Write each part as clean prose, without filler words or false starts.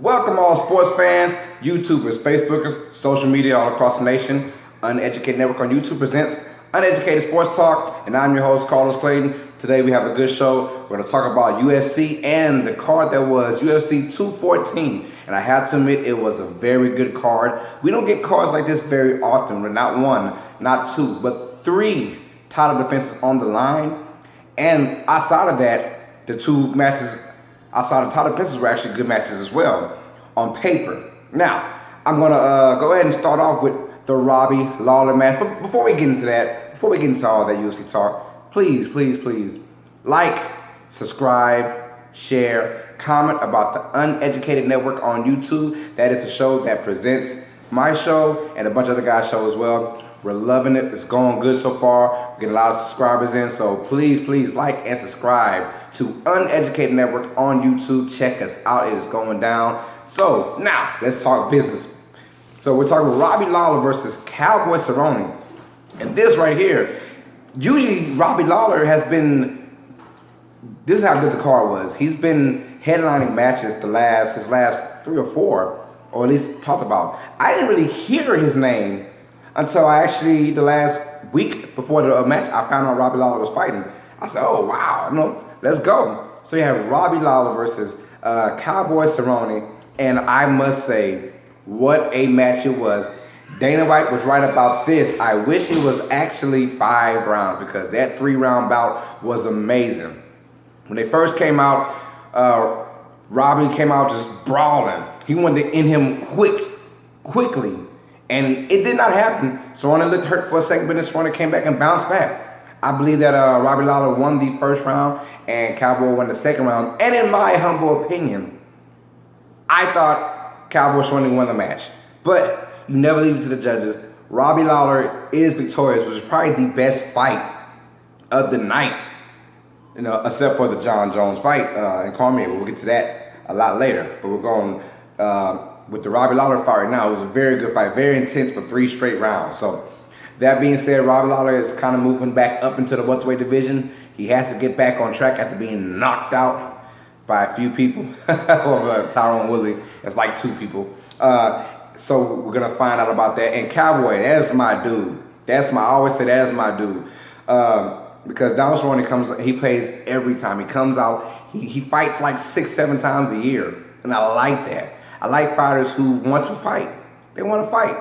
Welcome all sports fans, YouTubers, Facebookers, social media all across the nation. Uneducated Network on YouTube presents Uneducated Sports Talk, and I'm your host, Carlos Clayton. Today we have a good show. We're going to talk about UFC and the card that was UFC 214. And I have to admit, it was a very good card. We don't get cards like this very often. We're not one, not two, but three title defenses on the line. And outside of that, the two matches outside of title defenses were actually good matches as well on paper. Now, I'm going to go ahead and start off with the Robbie Lawler match. But before we get into that, before we get into all that UFC talk, please like, subscribe, share, comment about the Uneducated Network on YouTube. That is a show that presents my show and a bunch of other guys' shows as well. We're loving it. It's going good so far. We're getting a lot of subscribers in. So please like and subscribe to Uneducated Network on YouTube. Check us out. It is going down. So now let's talk business. So we're talking about Robbie Lawler versus Cowboy Cerrone. And this right here, usually Robbie Lawler has been, this is how good the card was. He's been headlining matches his last 3 or 4, or at least talked about. I didn't really hear his name until I actually, the last week before the match, I found out Robbie Lawler was fighting. I said, oh wow, let's go. So you have Robbie Lawler versus Cowboy Cerrone, and I must say, what a match it was. Dana White was right about this. I wish it was actually 5 rounds because that 3-round bout was amazing. When they first came out, Robbie came out just brawling. He wanted to end him quickly. And it did not happen. Cerrone looked hurt for a second, but then Cerrone came back and bounced back. I believe that Robbie Lawler won the first round and Cowboy won the second round. And in my humble opinion, I thought Cowboy Cerrone won the match. But you never leave it to the judges. Robbie Lawler is victorious, which is probably the best fight of the night. Except for the John Jones fight in Cormier. We'll get to that a lot later. But we're going with the Robbie Lawler fight right now. It was a very good fight, very intense for 3 straight rounds. So that being said, Robbie Lawler is kind of moving back up into the welterweight division. He has to get back on track after being knocked out by a few people. Tyrone Woodley, it's like 2 people. So we're gonna find out about that. And Cowboy, that's my dude. I always say that's my dude. Because Donald Cerrone he plays every time. He comes out, he fights like 6-7 times a year. And I like that. I like fighters who want to fight. They want to fight.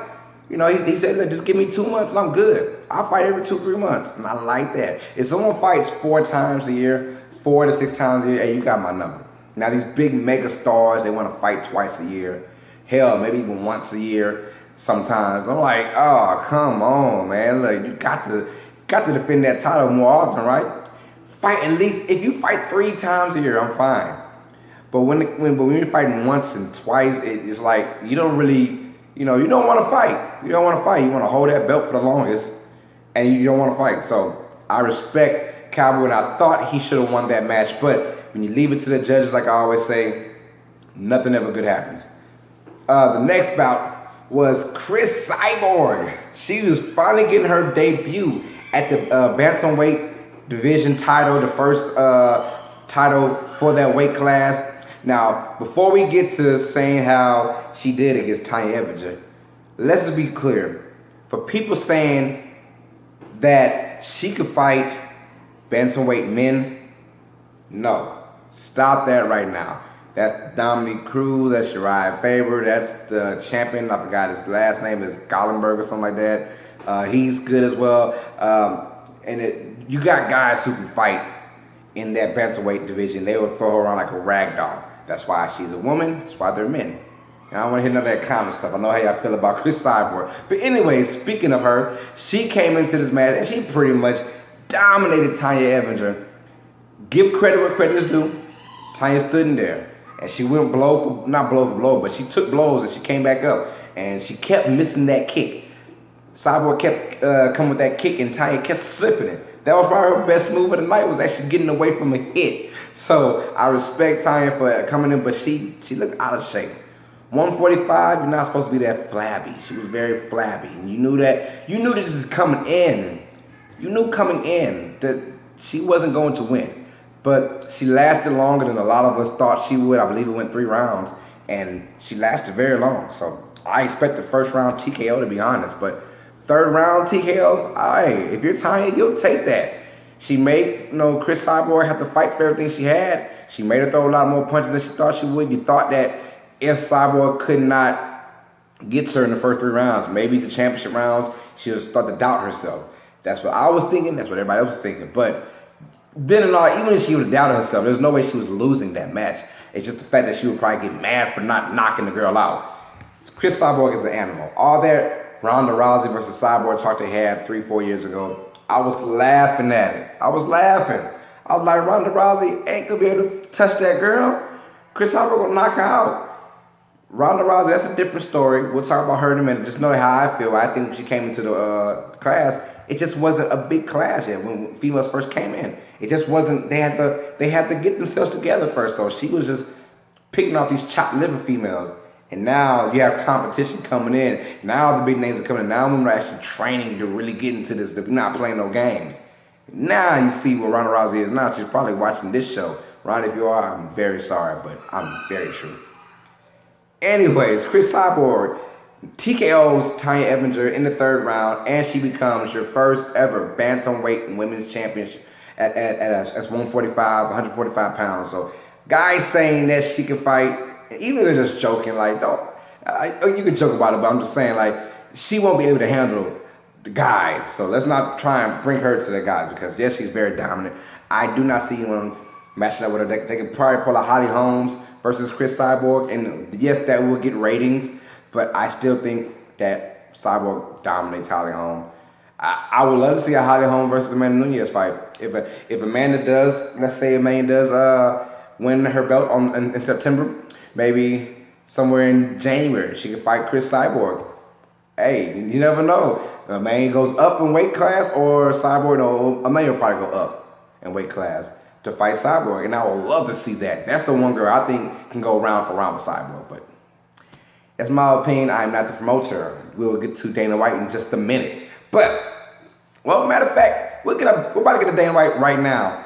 He said, look, just give me 2 months, I'm good. I'll fight every 2-3 months. And I like that. If someone fights 4 times a year, 4 to 6 times a year, hey, you got my number. Now these big mega stars, they want to fight twice a year. Hell, maybe even once a year sometimes. I'm like, oh, come on, man. Look, you got to defend that title more often, right? Fight at least, if you fight 3 times a year, I'm fine. But when you're fighting once and twice, it's like you don't really, you don't want to fight. You don't want to fight. You want to hold that belt for the longest, and you don't want to fight. So I respect Cowboy, and I thought he should have won that match. But when you leave it to the judges, like I always say, nothing ever good happens. The next bout was Chris Cyborg. She was finally getting her debut at the bantamweight division title, the first title for that weight class. Now, before we get to saying how she did against Tanya Evinger, let's just be clear. For people saying that she could fight bantamweight men, no. Stop that right now. That's Dominic Cruz, that's Uriah Faber, that's the champion. I forgot his last name is Gollenberg or something like that. He's good as well. You got guys who can fight in that bantamweight division. They will throw her around like a rag doll. That's why she's a woman. That's why they're men. And I don't want to hear none of that common stuff. I know how y'all feel about Chris Cyborg. But anyways, speaking of her, she came into this match and she pretty much dominated Tanya Evinger. Give credit where credit is due. Tanya stood in there and she went not blow for blow, but she took blows and she came back up and she kept missing that kick. Cyborg kept coming with that kick and Tanya kept slipping it. That was probably her best move of the night, was actually getting away from a hit. So I respect Tanya for coming in, but she looked out of shape. 145, you're not supposed to be that flabby. She was very flabby. And you knew that this is coming in. You knew coming in that she wasn't going to win. But she lasted longer than a lot of us thought she would. I believe it went 3 rounds. and she lasted very long. So I expect the first round TKO, to be honest, but third round TKO, if you're Tanya, you'll take that. She made, Chris Cyborg have to fight for everything she had. She made her throw a lot more punches than she thought she would. You thought that if Cyborg could not get to her in the first 3 rounds, maybe the championship rounds, she would start to doubt herself. That's what I was thinking. That's what everybody else was thinking. But then and all, even if she would have doubted herself, there's no way she was losing that match. It's just the fact that she would probably get mad for not knocking the girl out. Chris Cyborg is an animal. All that Ronda Rousey versus Cyborg talk they had 3-4 years ago, I was laughing at it. I was laughing. I was like, Ronda Rousey ain't gonna be able to touch that girl. Chris Cyborg gonna knock her out. Ronda Rousey, that's a different story. We'll talk about her in a minute. Just know how I feel. I think when she came into the class, it just wasn't a big class yet when females first came in. It just wasn't. They had to get themselves together first. So she was just picking off these chopped liver females. And now you have competition coming in. Now the big names are coming in. Now women are actually training to really get into this. They're not playing no games. Now you see where Ronda Rousey is now. She's probably watching this show. Ronda, if you are, I'm very sorry, but I'm very true. Anyways, Chris Cyborg TKOs Tanya Evinger in the 3rd round, and she becomes your first ever bantamweight women's championship at 145 pounds. So guys saying that she can fight, even if they're just joking, like, you can joke about it, but I'm just saying, like, she won't be able to handle the guys. So let's not try and bring her to the guys, because yes, she's very dominant. I do not see anyone matching up with her. They could probably pull a Holly Holmes versus Chris Cyborg, and yes, that will get ratings, but I still think that Cyborg dominates Holly Holm. I would love to see a Holly Holm versus Amanda Nunes fight. If Amanda does, let's say Amanda does win her belt in September, maybe somewhere in January, she could fight Chris Cyborg. Hey, you never know. Amanda goes up in weight class, or Cyborg, no, Amanda will probably go up in weight class to fight Cyborg, and I would love to see that. That's the one girl I think can go round for round with Cyborg, but that's my opinion. I am not the promoter. We will get to Dana White in just a minute. But, well, matter of fact, we're about to get to Dana White right now.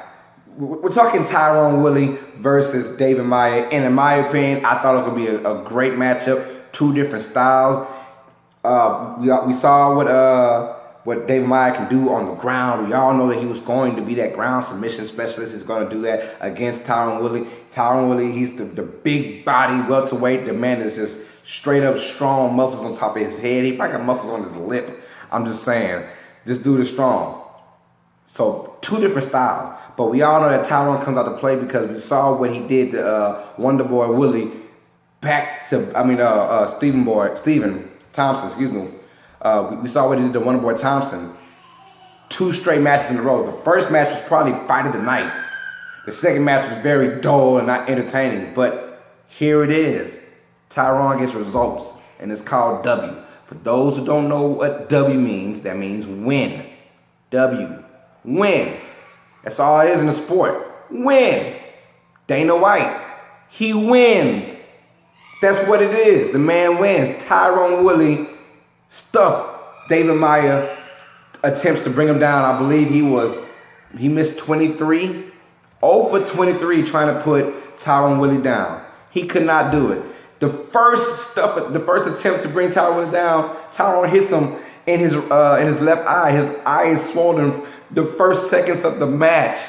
We're talking Cerrone Woodley versus David Myer, and in my opinion, I thought it could be a great matchup. 2 different styles. We saw what David Myer can do on the ground. We all know that he was going to be that ground submission specialist. He's going to do that against Cerrone Woodley. Cerrone Woodley, he's the big body welterweight. The man is just straight up strong, muscles on top of his head. He probably got muscles on his lip. I'm just saying, this dude is strong. So 2 different styles. But we all know that Cerrone comes out to play because we saw what he did to Wonder Boy Woodley back to, Stephen Thompson, excuse me. We saw what he did to Wonder Boy Thompson. 2 straight matches in a row. The first match was probably fight of the night. The second match was very dull and not entertaining. But here it is. Cerrone gets results, and it's called W. For those who don't know what W means, that means win. W. Win. That's all it is in the sport. Win. Dana White. He wins. That's what it is. The man wins. Cerrone Woodley stuffed David Myer. Attempts to bring him down. I believe he missed 23. 0 for 23 trying to put Cerrone Woodley down. He could not do it. The first attempt to bring Cerrone Woodley down, Cerrone hits him in his left eye. His eye is swollen the first seconds of the match.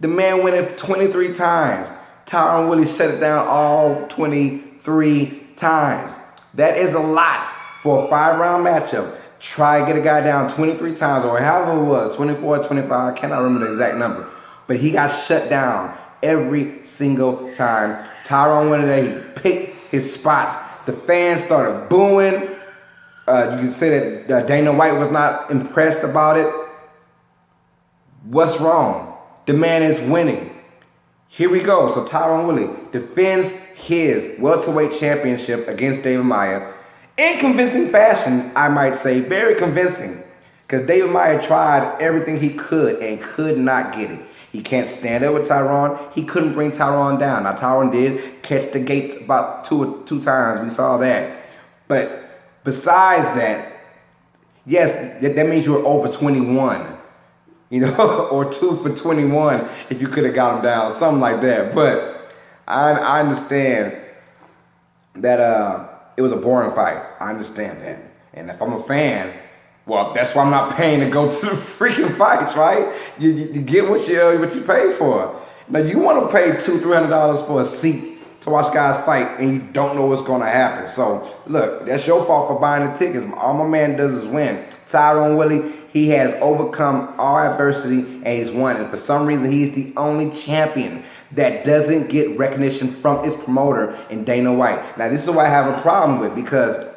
The man went in 23 times. Cerrone Woodley shut it down all 23 times. That is a lot for a 5-round matchup. Try to get a guy down 23 times, or however it was, 24, 25, I cannot remember the exact number. But he got shut down every single time. Cerrone went in there, he picked his spots. The fans started booing. You can say that Dana White was not impressed about it. What's wrong? The man is winning. Here we go. So Cerrone Woodley defends his welterweight championship against David Myer in convincing fashion, I might say. Very convincing. Because David Myer tried everything he could and could not get it. He can't stand up with Cerrone. He couldn't bring Cerrone down. Now, Cerrone did catch the gates about two times. We saw that. But besides that, yes, that means you were over 21. Or 2 for 21 if you could have got him down. Something like that. But I understand that it was a boring fight. I understand that. And if I'm a fan, well, that's why I'm not paying to go to the freaking fights, right? You get what you pay for. Now you want to pay $200-$300 for a seat to watch guys fight, and you don't know what's going to happen. So look, that's your fault for buying the tickets. All my man does is win. Cerrone Woodley, he has overcome all adversity and he's won. And for some reason, he's the only champion that doesn't get recognition from its promoter in Dana White. Now this is what I have a problem with, because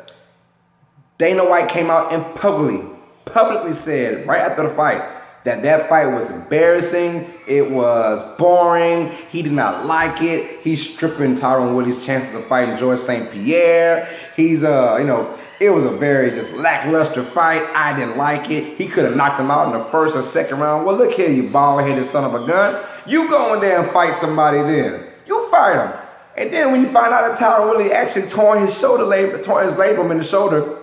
Dana White came out and publicly said right after the fight that fight was embarrassing, it was boring, he did not like it, he's stripping Cerrone Woodley's chances of fighting George St. Pierre, he's, it was a very just lackluster fight, I didn't like it, he could have knocked him out in the first or second round. Well, look here, you bald-headed son of a gun, you go in there and fight somebody then, you fight him. And then when you find out that Cerrone Woodley actually tore his labrum in the shoulder,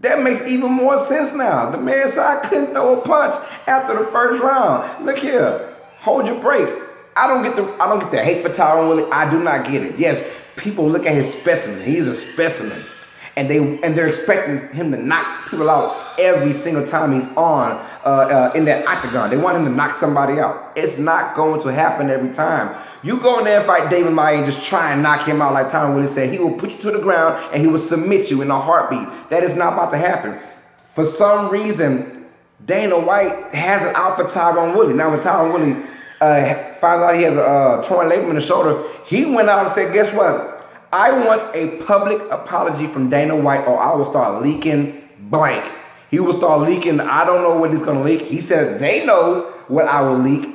that makes even more sense now. The man said I couldn't throw a punch after the first round. Look here, hold your brakes. I don't get the hate for Cerrone Woodley. I do not get it. Yes, people look at his specimen. He's a specimen, and they're expecting him to knock people out every single time he's on in that octagon. They want him to knock somebody out. It's not going to happen every time. You go in there and fight David Myer and just try and knock him out like Cerrone Woodley said. He will put you to the ground and he will submit you in a heartbeat. That is not about to happen. For some reason, Dana White has it out for Cerrone Woodley. Now when Cerrone Woodley finds out he has a torn labrum in the shoulder, he went out and said, guess what? I want a public apology from Dana White or I will start leaking blank. He will start leaking, I don't know what he's going to leak. He said they know what I will leak.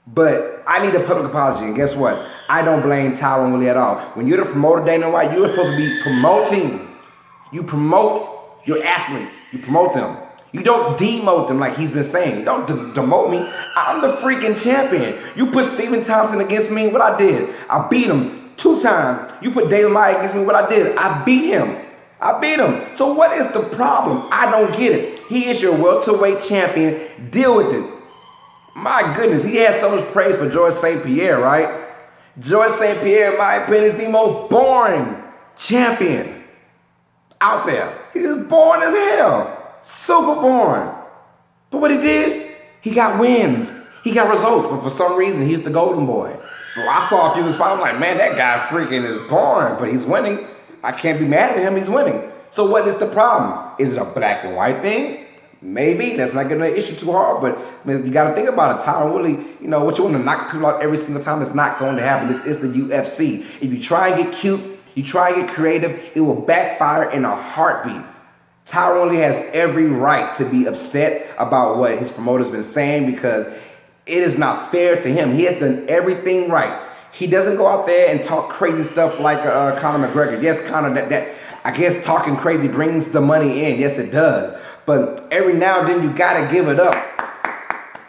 But I need a public apology, and guess what? I don't blame Cerrone Woodley at all. When you're the promoter, Dana White, you're supposed to be promoting. You promote your athletes. You promote them. You don't demote them like he's been saying. Don't demote me. I'm the freaking champion. You put Stephen Thompson against me, what I did? I beat him 2 times. You put David Myer against me, what I did? I beat him. So what is the problem? I don't get it. He is your welterweight champion. Deal with it. My goodness, he has so much praise for George St. Pierre, right? George St. Pierre, in my opinion, is the most boring champion out there. He is boring as hell. Super boring. But what he did, he got wins. He got results. But for some reason, he's the golden boy. Well, I saw a few of his fights. I'm like, man, that guy freaking is boring. But he's winning. I can't be mad at him. He's winning. So what is the problem? Is it a black and white thing? Maybe. That's not going to issue too hard, but you got to think about it. Cerrone Woodley, what you want to knock people out every single time, it's not going to happen. This is the UFC. If you try and get cute, you try and get creative, it will backfire in a heartbeat. Cerrone Woodley has every right to be upset about what his promoter's been saying because it is not fair to him. He has done everything right. He doesn't go out there and talk crazy stuff like Conor McGregor. Yes, Conor, that I guess talking crazy brings the money in. Yes, it does. But every now and then you gotta give it up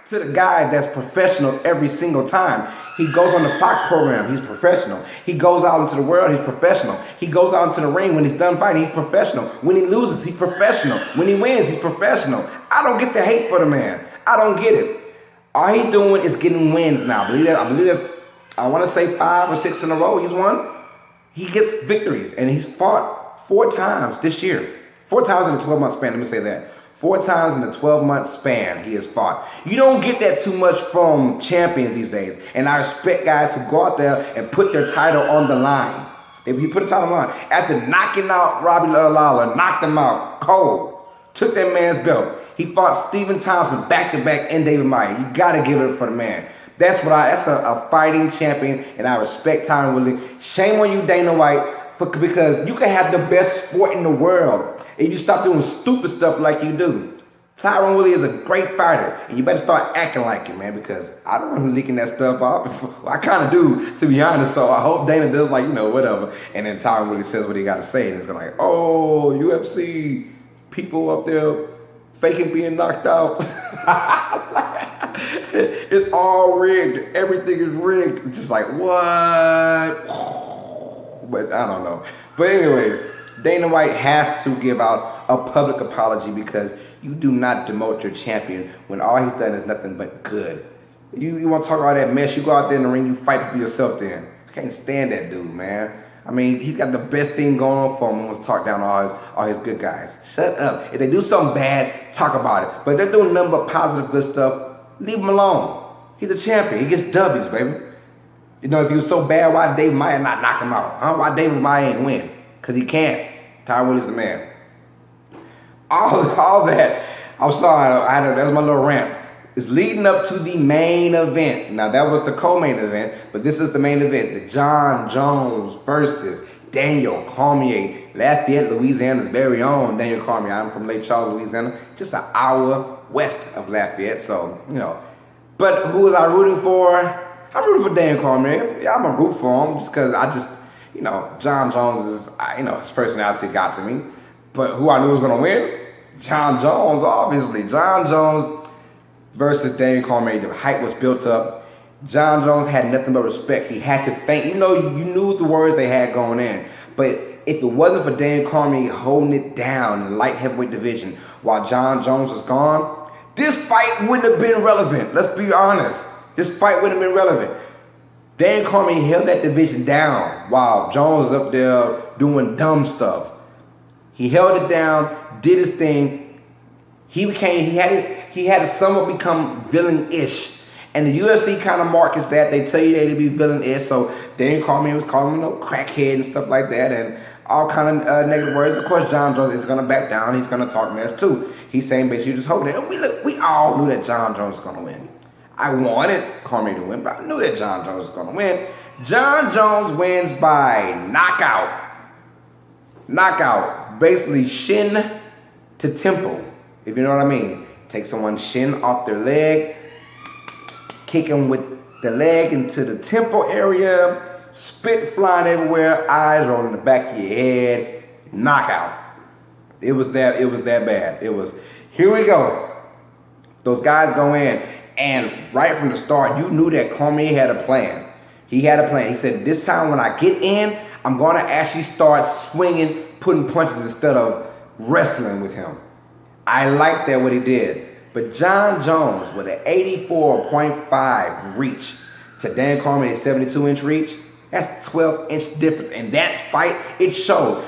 to the guy that's professional every single time. He goes on the Fox program, he's professional. He goes out into the world, he's professional. He goes out into the ring when he's done fighting, he's professional. When he loses, he's professional. When he wins, he's professional. I don't get the hate for the man. I don't get it. All he's doing is getting wins now. I believe that's, I wanna say 5 or 6 in a row he's won. He gets victories and he's fought 4 times this year. 4 times in a 12-month span, let me say that. 4 times in a 12-month span he has fought. You don't get that too much from champions these days. And I respect guys who go out there and put their title on the line. If he put a title on the line, after knocking out Lawler, knocked him out cold, took that man's belt. He fought Stephen Thompson back-to-back and David Myer. You got to give it up for the man. That's a fighting champion, and I respect Cerrone Woodley. Shame on you, Dana White, because you can have the best sport in the world. If you stop doing stupid stuff like you do. Cerrone Woodley is a great fighter, and you better start acting like it, man, because I don't want him leaking that stuff out. Well, I kind of do, to be honest, so I hope Dana does whatever. And then Cerrone Woodley says what he got to say, and it's like, oh, UFC people up there faking being knocked out. It's all rigged. Everything is rigged. Just like, what? But I don't know. But anyway, Dana White has to give out a public apology because you do not demote your champion when all he's done is nothing but good. You want to talk all that mess, you go out there in the ring, you fight for yourself then. I can't stand that dude, man. I mean, he's got the best thing going on for him and wants to talk down all his good guys. Shut up. If they do something bad, talk about it. But if they're doing nothing but positive good stuff, leave him alone. He's a champion. He gets W's, baby. You know, if he was so bad, why David Myer not knock him out? Huh? Why David Myer ain't win? Because he can't. Tyron Woodley's the man. All that, I'm sorry, that was my little rant. It's leading up to the main event. Now, that was the co-main event, but this is the main event. The Jon Jones versus Daniel Cormier. Lafayette, Louisiana's very own Daniel Cormier. I'm from Lake Charles, Louisiana, just an hour west of Lafayette. So, you know. But who was I rooting for? I'm rooting for Daniel Cormier. Yeah, I'm going to root for him just because you know, Jon Jones is, you know, his personality got to me. But who I knew was going to win? Jon Jones, obviously. Jon Jones versus Daniel Cormier. The hype was built up. Jon Jones had nothing but respect. He had to thank, you know, you knew the words they had going in. But if it wasn't for Daniel Cormier holding it down in the light heavyweight division while Jon Jones was gone, this fight wouldn't have been relevant. Let's be honest. This fight wouldn't have been relevant. Daniel Cormier held that division down while Jones was up there doing dumb stuff. He held it down, did his thing. He had to somewhat become villain-ish. And the UFC kind of markets that. They tell you they to be villain-ish. So Daniel Cormier was calling him, you know, crackhead and stuff like that, and all kind of negative words. Of course, Jon Jones is going to back down. He's going to talk mess too. He's saying basically just hold it. And we all knew that Jon Jones was going to win. I wanted Cormier to win, but I knew that Jon Jones was going to win. Jon Jones wins by knockout. Knockout. Basically shin to temple, if you know what I mean. Take someone's shin off their leg, kick him with the leg into the temple area, spit flying everywhere, eyes rolling in the back of your head, knockout. It was that bad. It was, here we go. Those guys go in, and right from the start, you knew that Cormier had a plan. He had a plan. He said, this time when I get in, I'm going to actually start swinging, putting punches instead of wrestling with him. I like that what he did. But Jon Jones with an 84.5 reach to Dan Cormier's 72-inch reach, that's 12-inch difference. And that fight, it showed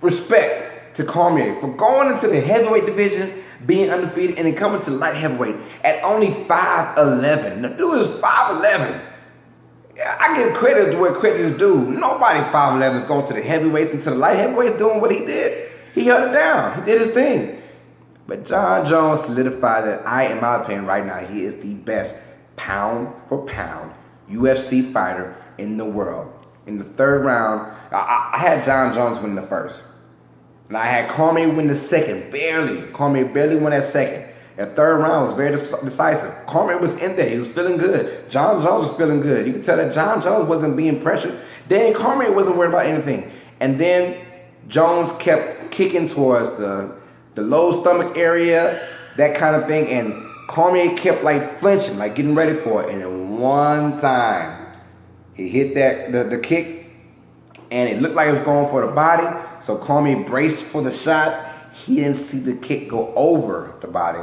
respect to Cormier for going into the heavyweight division, being undefeated, and then coming to light heavyweight at only 5'11". The dude is 5'11". I give credit to where credit is due. Nobody 5'11" is going to the heavyweights and to the light heavyweights doing what he did. He held it down. He did his thing. But Jon Jones solidified that in my opinion, right now, he is the best pound for pound UFC fighter in the world. In the third round, I had Jon Jones win the first. And I had Cormier win the second, barely. Cormier barely won that second. The third round was very decisive. Cormier was in there. He was feeling good. Jon Jones was feeling good. You can tell that Jon Jones wasn't being pressured. Then Cormier wasn't worried about anything. And then Jones kept kicking towards the low stomach area, that kind of thing. And Cormier kept like flinching, like getting ready for it. And then one time, he hit the kick, and it looked like it was going for the body. So Cormier braced for the shot. He didn't see the kick go over the body.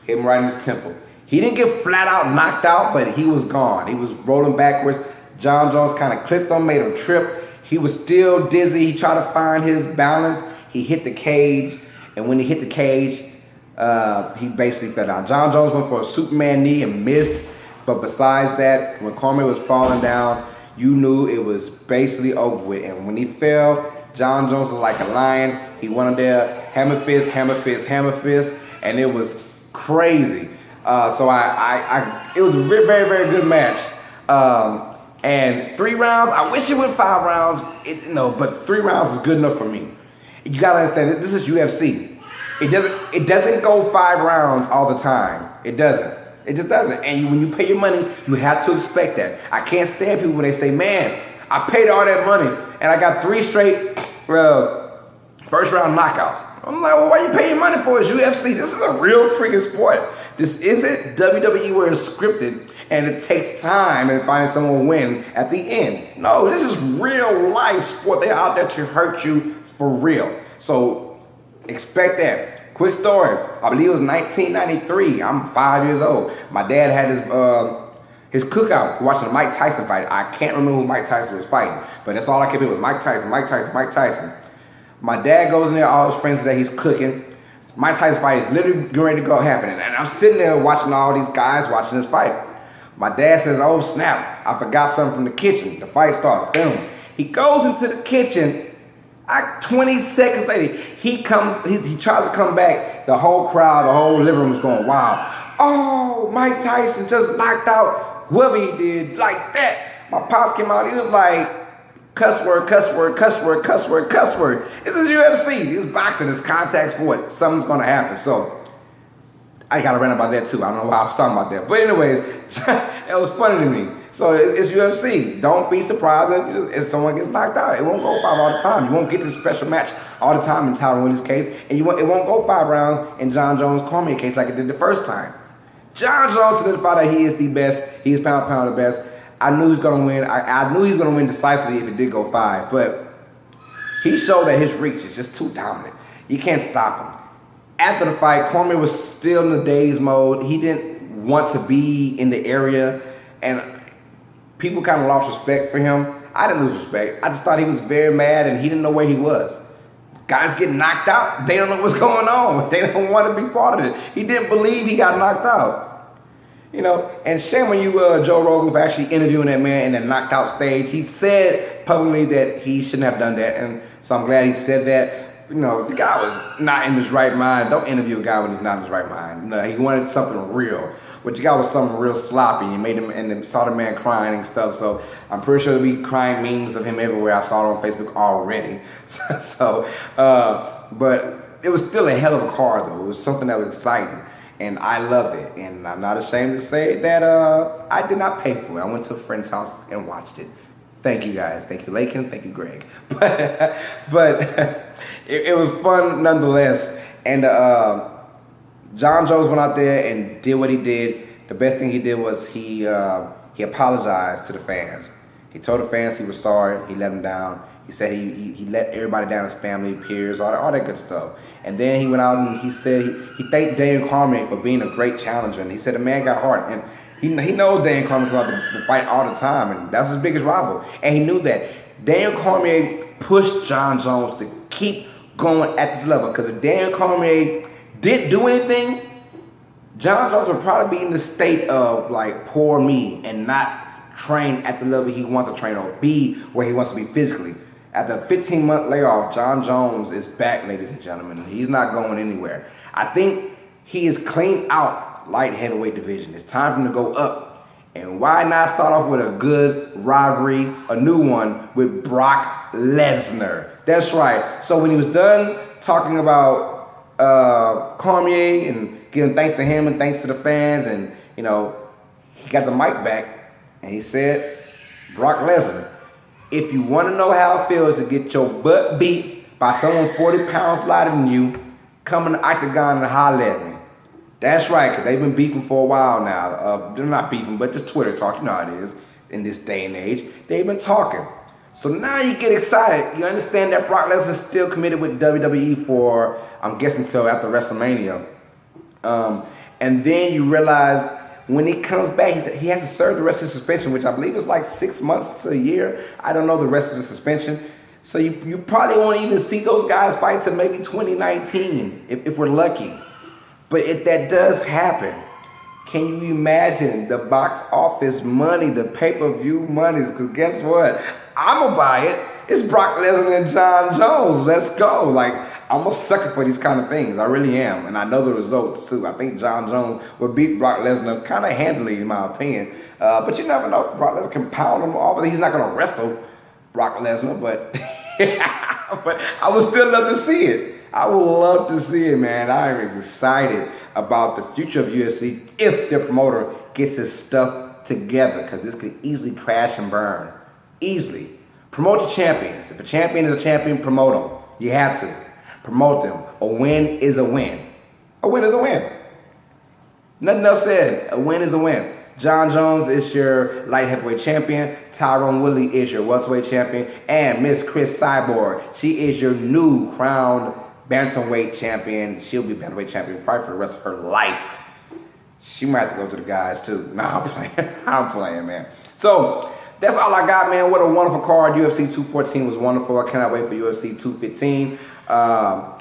Hit him right in his temple. He didn't get flat out knocked out, but he was gone. He was rolling backwards. Jon Jones kind of clipped him, made him trip. He was still dizzy. He tried to find his balance. He hit the cage, and when he hit the cage, he basically fell down. Jon Jones went for a Superman knee and missed. But besides that, when Cormier was falling down, you knew it was basically over with. And when he fell, Jon Jones was like a lion. He went in there, hammer fist, hammer fist, hammer fist, and it was crazy. So it was a very, very, very good match. And 3 rounds, I wish it went 5 rounds, but 3 rounds is good enough for me. You gotta understand, this is UFC. It doesn't go 5 rounds all the time. It doesn't. It just doesn't. And when you pay your money, you have to expect that. I can't stand people when they say, man, I paid all that money and I got 3 straight first round knockouts. I'm like, well, why you pay your money for? It's UFC. This is a real freaking sport. This isn't WWE where it's scripted and it takes time and finding someone win at the end. No, this is real life sport. They're out there to hurt you for real. So expect that. Quick story. I believe it was 1993. I'm 5 years old. My dad had his cookout, watching the Mike Tyson fight. I can't remember who Mike Tyson was fighting, but that's all I kept hearing was Mike Tyson, Mike Tyson, Mike Tyson. My dad goes in there, all his friends that he's cooking. Mike Tyson's fight is literally getting ready to go happening. And I'm sitting there watching all these guys watching this fight. My dad says, oh snap, I forgot something from the kitchen. The fight starts, boom. He goes into the kitchen, 20 seconds later, he tries to come back. The whole crowd, the whole living room is going, wow. Oh, Mike Tyson just knocked out whoever he did like that. My pops came out, he was like, cuss word, cuss word, cuss word, cuss word, cuss word. This is UFC, this is boxing, this contact sport. Something's gonna happen. So I got to rant about that too. I don't know why I was talking about that. But anyways, it was funny to me. So it's UFC. Don't be surprised if someone gets knocked out. It won't go 5 all the time. You won't get this special match all the time in Tyron Woodley's case. And it won't go 5 rounds in John Jones' Cormier case like it did the first time. John Jones solidified that he is the best. He is pound for pound the best. I knew he was going to win. I knew he was going to win decisively if it did go 5. But he showed that his reach is just too dominant. You can't stop him. After the fight, Cormier was still in the daze mode. He didn't want to be in the area. And people kind of lost respect for him. I didn't lose respect. I just thought he was very mad and he didn't know where he was. Guys get knocked out. They don't know what's going on. They don't want to be part of it. He didn't believe he got knocked out. You know, and shame on you, Joe Rogan, for actually interviewing that man in the knocked out stage. He said publicly that he shouldn't have done that. And so I'm glad he said that. You know, the guy was not in his right mind. Don't interview a guy when he's not in his right mind. No, he wanted something real. But the guy was something real sloppy. You made him and saw the man crying and stuff. So I'm pretty sure there'll be crying memes of him everywhere. I saw it on Facebook already. But it was still a hell of a card though. It was something that was exciting. And I loved it. And I'm not ashamed to say that I did not pay for it. I went to a friend's house and watched it. Thank you guys. Thank you, Lakin. Thank you, Greg. But it was fun nonetheless. And John Jones went out there and did what he did. The best thing he did was he apologized to the fans. He told the fans he was sorry. He let them down. He said he let everybody down, his family, peers, all that good stuff. And then he went out and he said he thanked Daniel Cormier for being a great challenger. And he said the man got heart. And he knows Daniel Cormier comes out to fight all the time. And that's his biggest rival. And he knew that. Daniel Cormier pushed John Jones to keep going at this level. Because if Daniel Cormier didn't do anything, John Jones would probably be in the state of like poor me and not train at the level he wants to train or be where he wants to be physically. After a 15-month layoff, John Jones is back, ladies and gentlemen. He's not going anywhere. I think he is cleaned out light heavyweight division. It's time for him to go up. And why not start off with a good rivalry, a new one, with Brock Lesnar? That's right. So when he was done talking about Cormier and giving thanks to him and thanks to the fans, and you know, he got the mic back and he said, Brock Lesnar, if you want to know how it feels to get your butt beat by someone 40 pounds lighter than you, come in the octagon and holler at me. That's right, because they've been beefing for a while now. They're not beefing, but just Twitter talk. You know how it is in this day and age. They've been talking. So now you get excited. You understand that Brock Lesnar is still committed with WWE for, I'm guessing, till after WrestleMania. And then you realize when he comes back, he has to serve the rest of the suspension, which I believe is like 6 months to a year. I don't know the rest of the suspension. So you probably won't even see those guys fight till maybe 2019, if we're lucky. But if that does happen, can you imagine the box office money, the pay-per-view money? Because guess what? I'm going to buy it. It's Brock Lesnar and John Jones. Let's go. Like, I'm a sucker for these kind of things. I really am. And I know the results, too. I think John Jones would beat Brock Lesnar kind of handily, in my opinion. But you never know. Brock Lesnar can pound him off. He's not going to wrestle Brock Lesnar, but, but I would still love to see it. I would love to see it, man. I am excited about the future of UFC if the promoter gets his stuff together, because this could easily crash and burn. Easily. Promote your champions. If a champion is a champion, promote them. You have to. Promote them. A win is a win. A win is a win. Nothing else said. A win is a win. John Jones is your light heavyweight champion. Tyron Woodley is your welterweight champion. And Miss Chris Cyborg, she is your new crowned bantamweight champion. She'll be bantamweight champion probably for the rest of her life. she might have to go to the guys too. Nah, I'm playing. I'm playing, man. So that's all I got, man. What a wonderful card. UFC 214 was wonderful. I cannot wait for UFC 215,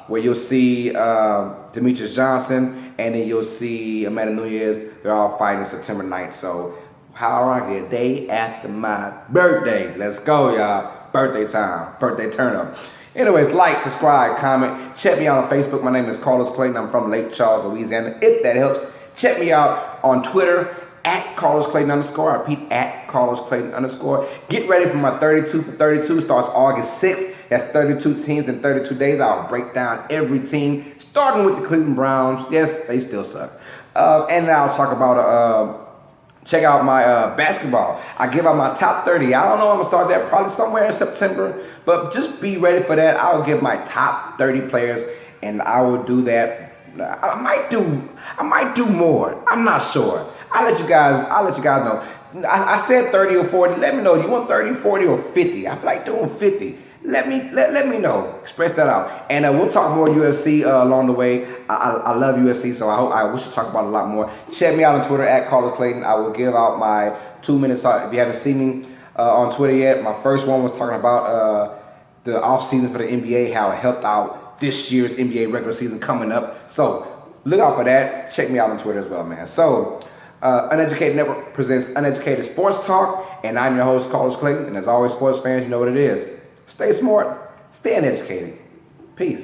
where you'll see Demetrius Johnson, and then you'll see Amanda Nunes. They're all fighting September 9th. So how ironic, a day after my birthday. Let's go, y'all. Birthday time. Birthday turn up. Anyways, like, subscribe, comment. Check me out on Facebook. My name is Carlos Clayton. I'm from Lake Charles, Louisiana, if that helps. Check me out on Twitter at Carlos Clayton _ I repeat, at Carlos Clayton _ Get ready for my 32 for 32. Starts August 6th. That's 32 teams in 32 days. I'll break down every team, starting with the Cleveland Browns. Yes, they still suck. And I'll talk about check out my basketball. I give out my top 30. I don't know, I'm gonna start that probably somewhere in September, but just be ready for that. I'll give my top 30 players, and I will do that. I might do more. I'm not sure. I'll let you guys know. I said 30 or 40. Let me know. You want 30, 40, or 50? I feel like doing 50. Let me know. Express that out. And we'll talk more UFC along the way. I love UFC, so we should talk about it a lot more. Check me out on Twitter at Carlos Clayton. I will give out my 2 minutes. If you haven't seen me on Twitter yet, my first one was talking about the off season for the NBA, how it helped out this year's NBA regular season coming up. So look out for that. Check me out on Twitter as well, man. So Uneducated Network presents Uneducated Sports Talk, and I'm your host, Carlos Clayton. And as always, sports fans, you know what it is. Stay smart, stay uneducated. Peace.